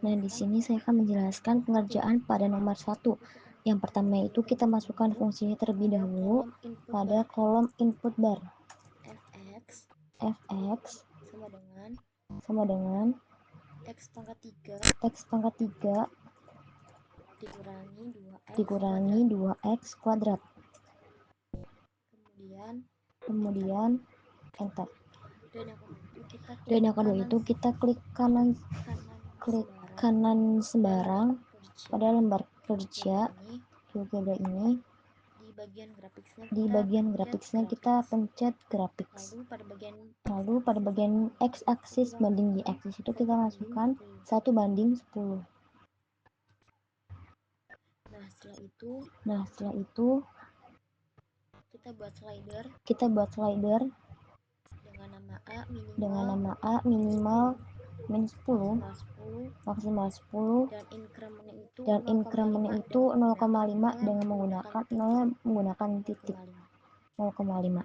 Nah, di sini saya akan menjelaskan pengerjaan pada nomor 1. Yang pertama itu kita masukkan fungsinya terlebih dahulu pada kolom input bar. Fx sama dengan X pangkat 3 dikurangi 2X kuadrat. Kemudian enter. Dan yang kedua itu kita klik kanan sembarang pada lembar kerja juga ini. Di bagian grafiksnya kita pencet graphics. Lalu pada bagian X aksis banding Y aksis itu kita masukkan 1:10. Nah, setelah itu kita buat slider dengan nama A minimal min 10, maksimal 10, dan incrementnya itu 0,5 dengan menggunakan titik 0,5.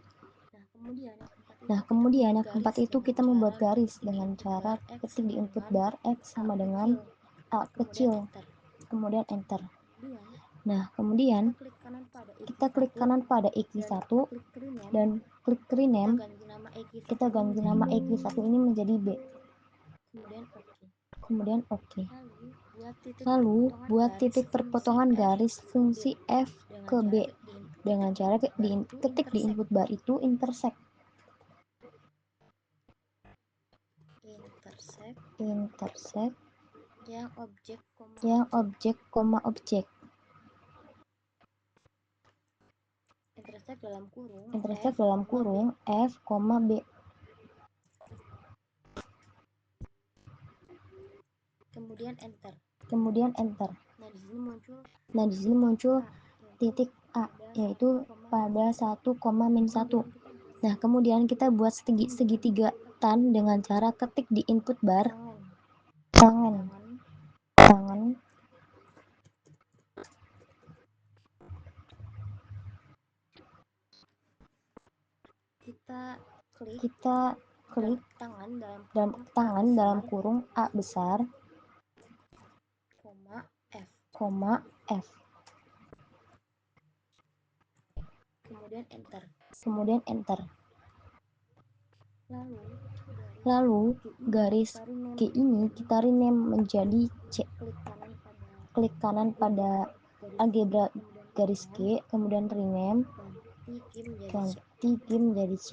Nah, kemudian yang keempat itu kita membuat garis dengan cara ketik di input bar X sama dengan A kecil, kemudian enter. Nah, kemudian kita klik kanan pada X1 dan klik rename. Kita ganti nama X1 ini menjadi B. Kemudian OK. Lalu buat titik perpotongan garis fungsi F ke B dengan cara ketik di input bar itu intersect yang objek, objek. Intersect dalam kurung F, B. Kemudian enter. Nah, di sini muncul titik A, yaitu pada 1,-1. Nah, kemudian kita buat segitiga tan dengan cara ketik di input bar tangan. Kita klik tangan dalam kurung A besar, F. Kemudian enter. Lalu garis G ini kita rename menjadi C. Klik kanan pada algebra garis G, kemudian rename, ganti G menjadi C.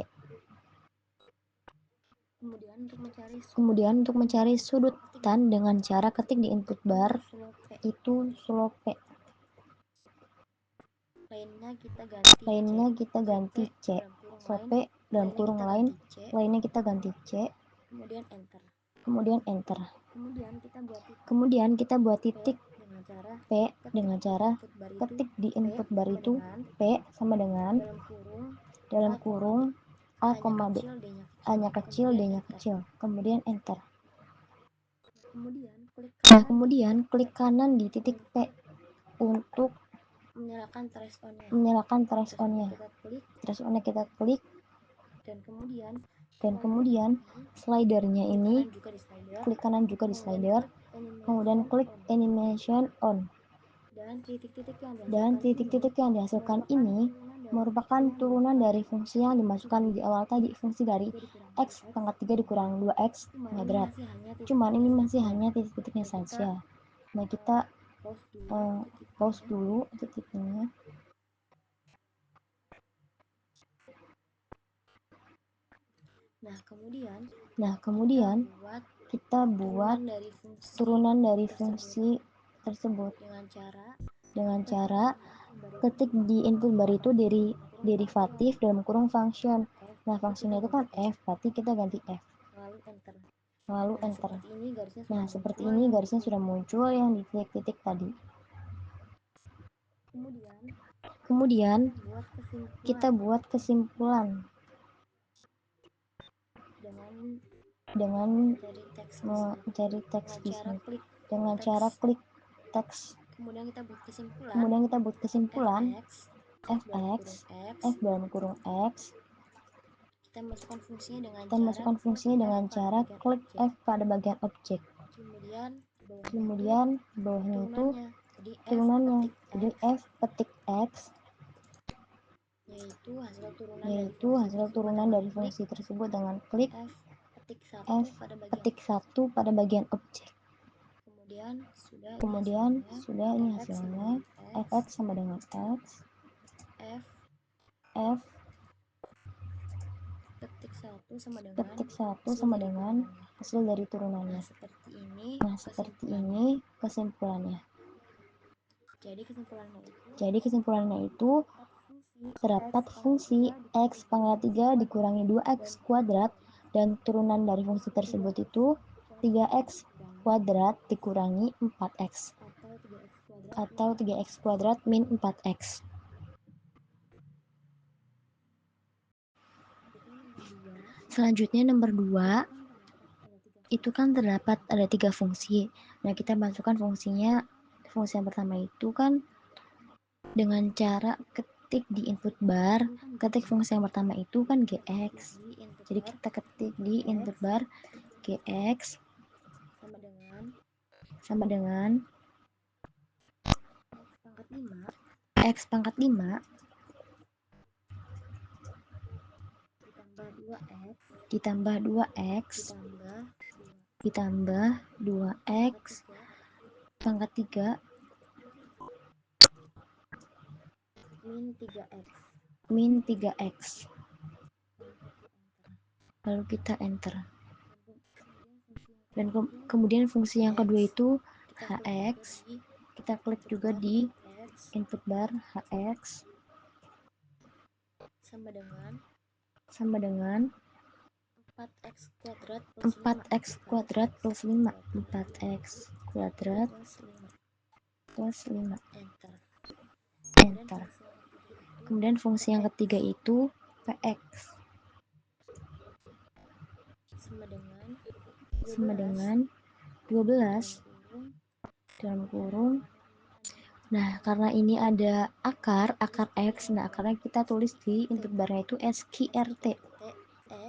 Kemudian untuk mencari sudut tan dengan cara ketik di input bar itu slope. Lainnya kita ganti C. Slope dalam kurung lainnya kita ganti C. Kemudian enter. Kemudian kita buat titik P dengan cara ketik di input bar itu P sama dengan dalam kurung A, D. A-nya kecil, D-nya kecil. Kemudian enter. Nah, kemudian klik kanan di titik P untuk menyalakan trace on-nya. Trace on-nya kita klik, dan kemudian slidernya ini klik kanan juga di slider, kemudian klik animation on. Dan titik-titik yang dihasilkan ini merupakan turunan dari fungsi yang dimasukkan di awal tadi, fungsi dari X pangkat 3 dikurangi 2X kuadrat. Cuman ini masih hanya titik-titiknya saja. Nah, kita pause dulu titiknya. Nah, kemudian kita buat turunan dari fungsi tersebut dengan cara ketik di input bar itu derivatif dalam kurung function. Nah, functionnya itu kan F, berarti kita ganti F. Lalu enter. Nah, seperti ini garisnya sudah muncul yang di titik-titik tadi. Kemudian kita buat kesimpulan dengan mencari teks di sini dengan cara klik teks. Kemudian kita buat kesimpulan Fx, F dalam kurung X. Kita masukkan fungsinya dengan cara klik F pada bagian objek. Kemudian bawahnya itu turunannya. Jadi F petik X yaitu hasil turunan dari fungsi tersebut dengan klik F petik 1 pada bagian objek. Kemudian sudah ini hasilnya. Fx sama dengan X F petik 1 sama dengan hasil dari turunannya. Nah, seperti ini kesimpulannya. Jadi kesimpulannya itu terdapat fungsi X pangkat 3 dikurangi 2X kuadrat dan turunan dari fungsi tersebut itu 3X kuadrat dikurangi 4X atau 3X kuadrat min 4X. Selanjutnya nomor 2, itu kan terdapat ada 3 fungsi. Nah, kita masukkan fungsinya. Fungsi yang pertama itu kan dengan cara ketik di input bar, ketik fungsi yang pertama itu kan Gx. Jadi kita ketik di input bar Gx sama dengan X pangkat 5 ditambah 2X ditambah 2X pangkat 3 min 3X. Lalu kita enter. Dan kemudian fungsi yang kedua itu Hx. Kita klik juga di input bar Hx sama dengan 4x kuadrat plus 5. 4x kuadrat plus 5. Enter. Kemudian fungsi yang ketiga itu Px sama dengan 12 dalam kurung. Nah, karena ini ada akar X, nah akarnya kita tulis di input barnya itu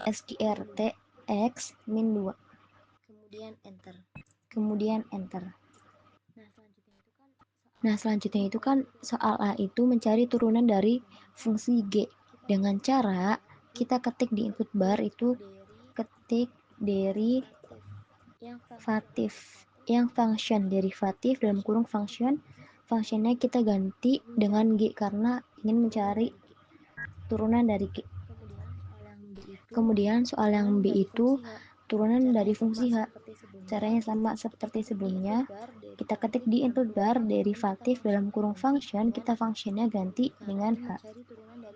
SQRT X min 2. Kemudian enter. Nah, selanjutnya itu kan soal A itu mencari turunan dari fungsi G dengan cara kita ketik di input bar itu ketik derivatif yang function derivatif dalam kurung function. Functionnya kita ganti dengan G karena ingin mencari turunan dari G. Kemudian soal yang B itu turunan dari fungsi H. Caranya sama seperti sebelumnya. Kita ketik di input bar derivatif dalam kurung function, kita functionnya ganti dengan H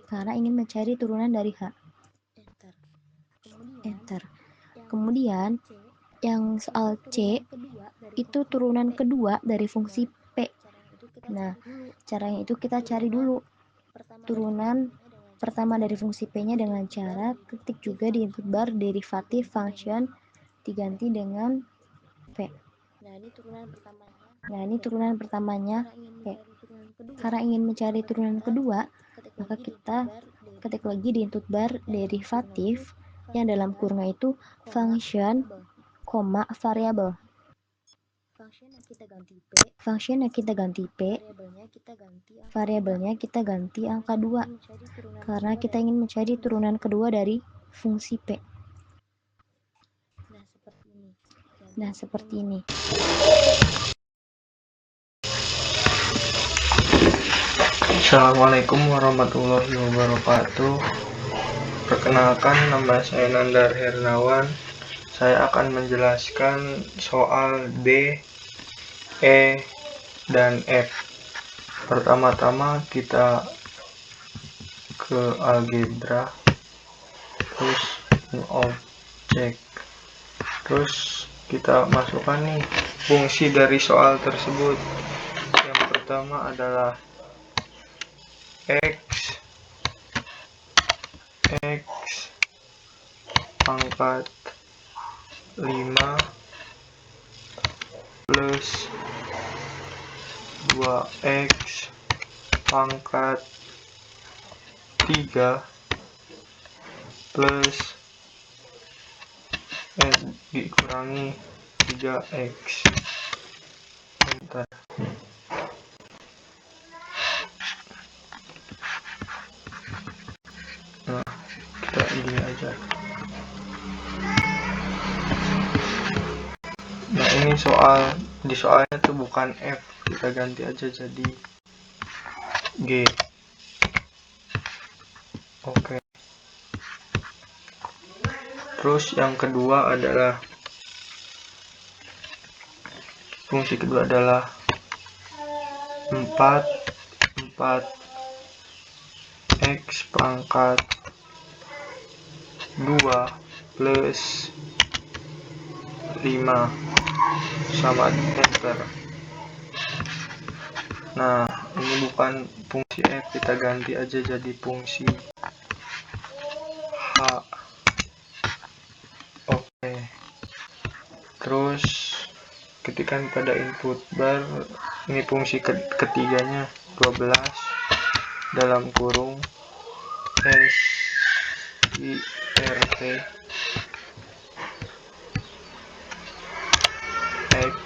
karena ingin mencari turunan dari H. Enter. Kemudian yang soal C itu turunan kedua dari fungsi P. Nah, caranya itu kita cari dulu turunan pertama dari fungsi P-nya dengan cara ketik juga di input bar derivatif function diganti dengan P. Nah, ini turunan pertamanya P. Karena ingin mencari turunan kedua, maka kita ketik lagi di input bar derivatif yang dalam kurungnya itu function, variable. Function yang kita ganti P, variabelnya kita ganti angka 2 karena kita ingin mencari turunan kedua dari fungsi P. Nah, seperti ini. Assalamualaikum warahmatullahi wabarakatuh. Perkenalkan, nama saya Nandar Hernawan. Saya akan menjelaskan soal D, E, dan F. Pertama-tama kita ke algebra, terus objek, terus kita masukkan nih fungsi dari soal tersebut. Yang pertama adalah X pangkat 5 plus 2x pangkat 3 plus dikurangi 3x. Bentar. Nah, kita gini aja. Nah, ini di soalnya tuh bukan F, kita ganti aja jadi G. Oke. Terus yang kedua adalah fungsi kedua adalah 4x pangkat 2 plus 5 sama enter. Nah, ini bukan fungsi F, kita ganti aja jadi fungsi H. Oke. Terus ketikkan pada input bar, ini fungsi ketiganya 12 dalam kurung S I R T X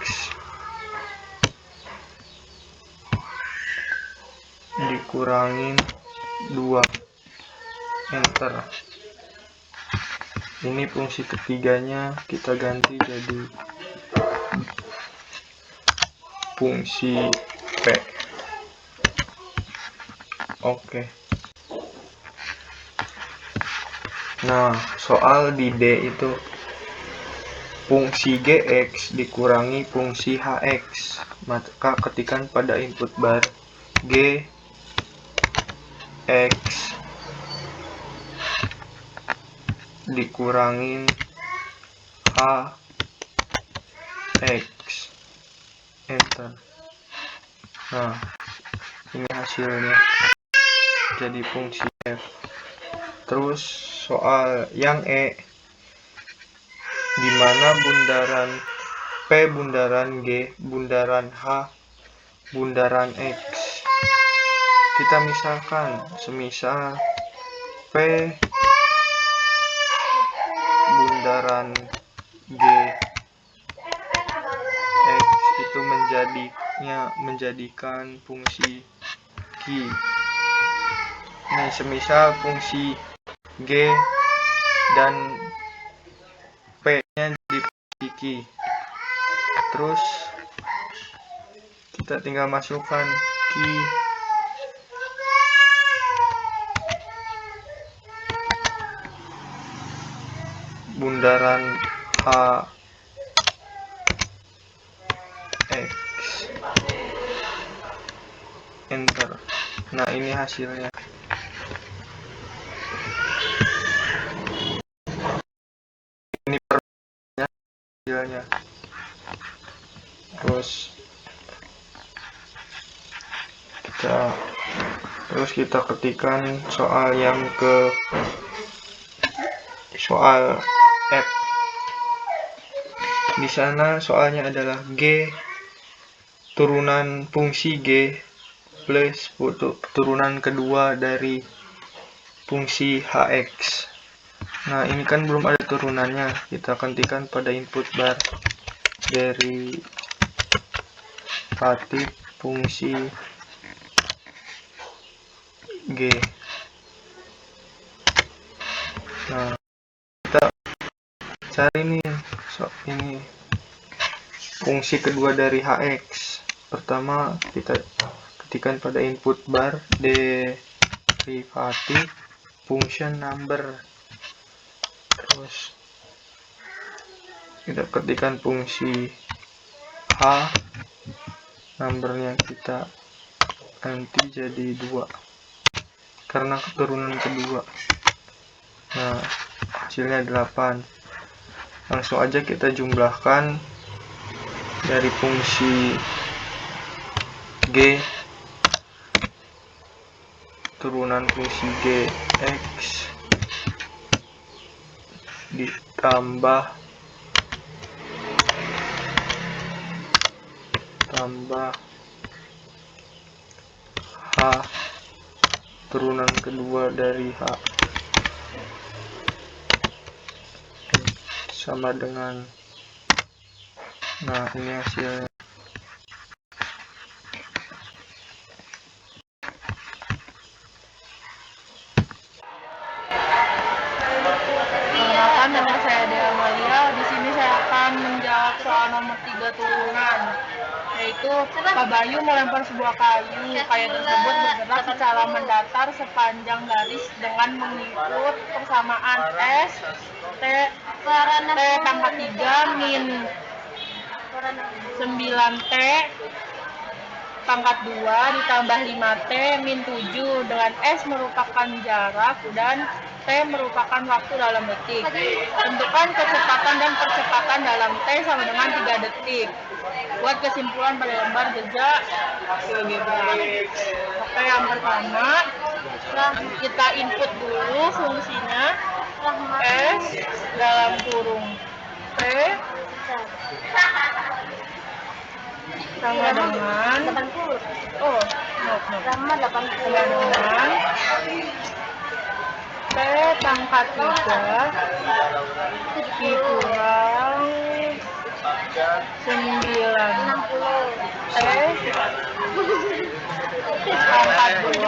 dikurangin 2 enter. Ini fungsi ketiganya kita ganti jadi fungsi P. Oke. Nah, soal di D itu fungsi Gx dikurangi fungsi Hx, maka ketikkan pada input bar G X dikurangin H X enter. Nah, ini hasilnya jadi fungsi F. Terus soal yang E, dimana bundaran P bundaran G bundaran H bundaran X. Kita misalkan, semisal P bundaran G X itu menjadikan fungsi Q. Nah, semisal fungsi G dan P nya di fungsi Q, terus kita tinggal masukkan Q bundaran H X enter. Nah, ini hasilnya. Ini hasilnya. Terus kita ketikkan soal yang ke soal F. Di sana soalnya adalah G turunan fungsi G plus turunan kedua dari fungsi Hx. Nah, ini kan belum ada turunannya, kita ketikkan pada input bar derivatif fungsi G. Nah, kita cari nih ini fungsi kedua dari Hx. Pertama kita ketikkan pada input bar derivatif function number. Terus kita ketikkan fungsi H, numbernya kita ganti jadi 2 karena keturunan kedua. Nah, hasilnya 8. Langsung aja kita jumlahkan dari fungsi G turunan fungsi G X ditambah H turunan kedua dari H sama dengan Nah, ini hasilnya. Perkenalkan, nama saya Dea Amalia. Di sini saya akan menjawab soal nomor 3 turunan, yaitu Pak Bayu melempar sebuah kayu. Kayu tersebut bergerak secara mendatar sepanjang garis dengan mengikut persamaan S, T pangkat 3 min 9T pangkat 2 ditambah 5T min 7 dengan S merupakan jarak dan T merupakan waktu dalam detik. Tentukan kecepatan dan percepatan dalam T sama dengan 3 detik. Buat kesimpulan pada lembar jejak GeoGebra. Oke, yang pertama kita input dulu fungsinya S dalam kurung T sama dengan 80. sama 80. dengan T pangkat 3 dikurang 9 T pangkat 2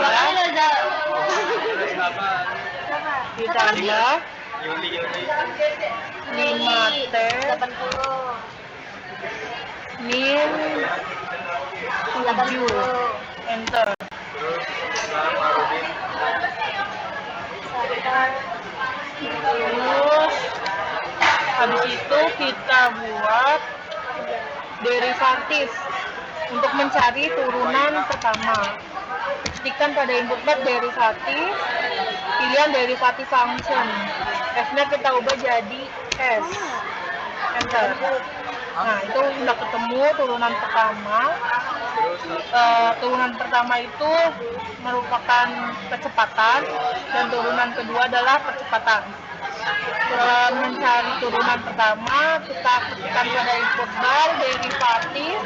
ditambah 5T min 7 enter. Terus habis itu kita buat derivatif untuk mencari turunan pertama. Ketikkan pada input bar derivatif, pilihan derivatif function. F-nya kita ubah jadi S. Enter. Nah, itu udah ketemu turunan pertama. Turunan pertama itu merupakan kecepatan dan turunan kedua adalah percepatan. Dalam mencari turunan pertama, kita ketikkan pada input bar derivatif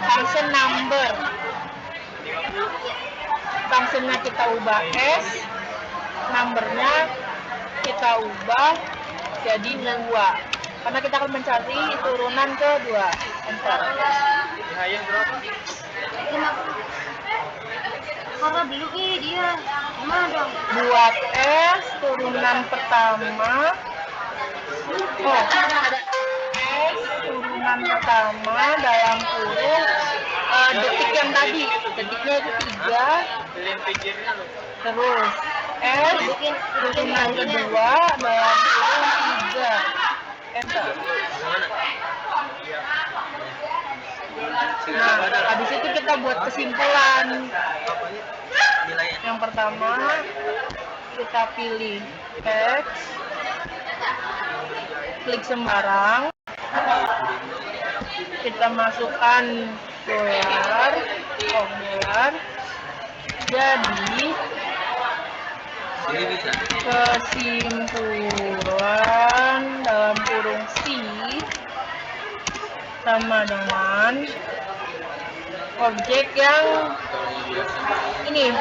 function number. Functionnya kita ubah S, numbernya kita ubah jadi 2. Karena kita akan mencari turunan kedua. Enter. Karena dulu dia gimana dong? Buat S turunan pertama. S turunan pertama dalam kurung detik yang tadi. Detiknya itu 3. Terus S turunan kedua dalam kurung 3. Enter. Nah, habis itu kita buat kesimpulan. Yang pertama, kita pilih X, klik sembarang, kita masukkan dolar, jadi kesimpulan dalam kurung C sama dengan objek yang ini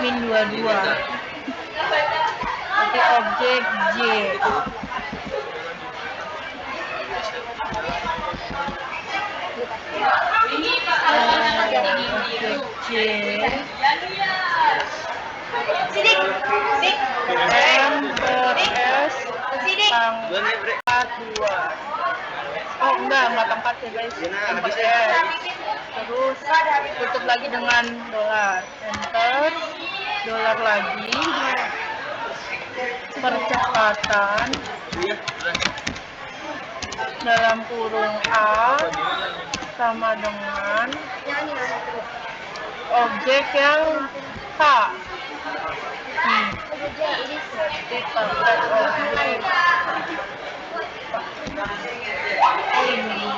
min 22, berarti objek J. Objek J M per S pangkat 2. Oh enggak pangkat ya guys, pangkat S. Terus tutup lagi dengan dolar. Enter. Dolar lagi. Percepatan dalam kurung A sama dengan objek yang K. Kita buat objek ini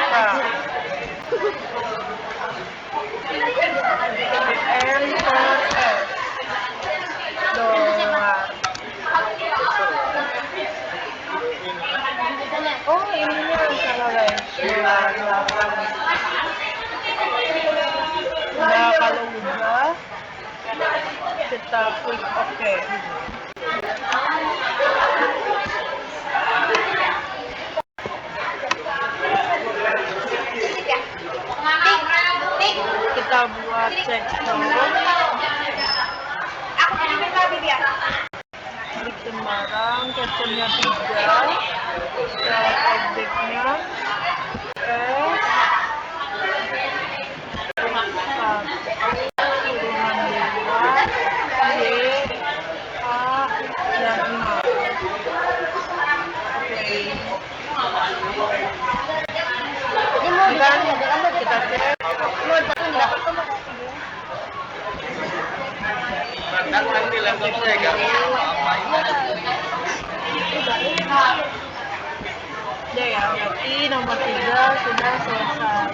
K. M per S dolar. Oh ininya salah guys. Nah kalau udah kita klik OK. cek bikin barang, captionnya 3, syarat objeknya S 1 turunan 2 Y A dan 6. Oke, kita cek. Nanti laptop saya gak Udah ya, berarti nomor 3 sudah selesai.